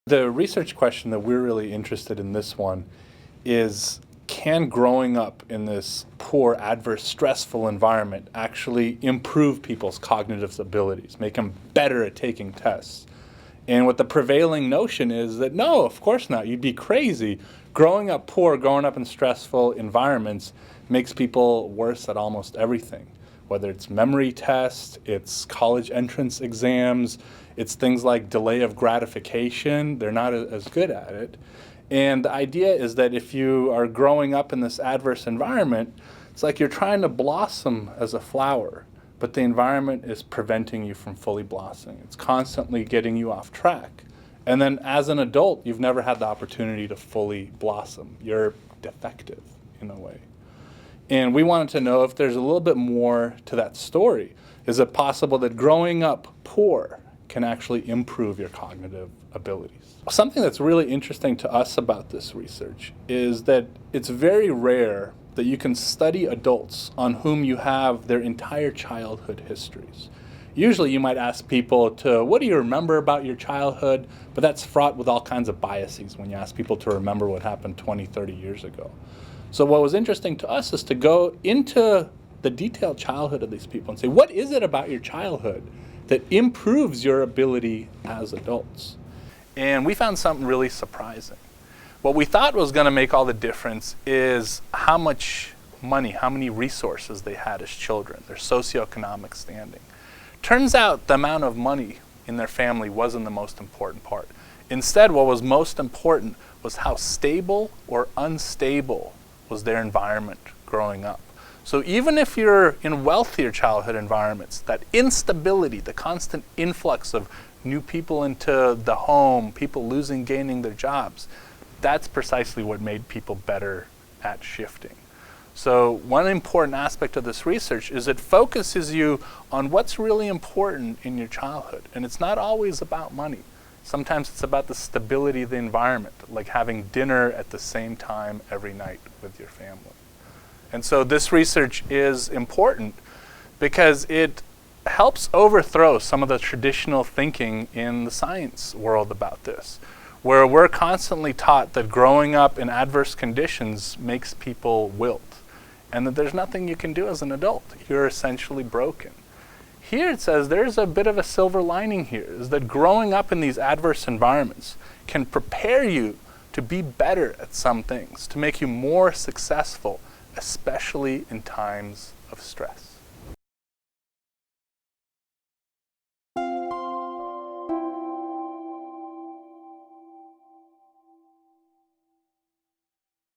The research question that we're really interested in this one is, can growing up in this poor, adverse, stressful environment actually improve people's cognitive abilities, make them better at taking tests? And what the prevailing notion is that no, of course not. You'd be crazy. Growing up poor, growing up in stressful environments makes people worse at almost everything. Whether it's memory tests, it's college entrance exams, it's things like delay of gratification. They're not as good at it. And the idea is that if you are growing up in this adverse environment, it's like you're trying to blossom as a flower, but the environment is preventing you from fully blossoming. It's constantly getting you off track. And then as an adult, you've never had the opportunity to fully blossom. You're defective in a way. And we wanted to know if there's a little bit more to that story. Is it possible that growing up poor can actually improve your cognitive abilities? Something that's really interesting to us about this research is that it's very rare that you can study adults on whom you have their entire childhood histories. Usually you might ask people what do you remember about your childhood? But that's fraught with all kinds of biases when you ask people to remember what happened 20, 30 years ago. So what was interesting to us is to go into the detailed childhood of these people and say, what is it about your childhood that improves your ability as adults? And we found something really surprising. What we thought was going to make all the difference is how much money, how many resources they had as children, their socioeconomic standing. Turns out the amount of money in their family wasn't the most important part. Instead, what was most important was how stable or unstable was their environment growing up. So even if you're in wealthier childhood environments, that instability, the constant influx of new people into the home, people losing, gaining their jobs, that's precisely what made people better at shifting. So one important aspect of this research is it focuses you on what's really important in your childhood. And it's not always about money. Sometimes it's about the stability of the environment, like having dinner at the same time every night with your family. And so this research is important because it helps overthrow some of the traditional thinking in the science world about this, where we're constantly taught that growing up in adverse conditions makes people wilt, and that there's nothing you can do as an adult. You're essentially broken. Here it says there's a bit of a silver lining here, is that growing up in these adverse environments can prepare you to be better at some things, to make you more successful, especially in times of stress.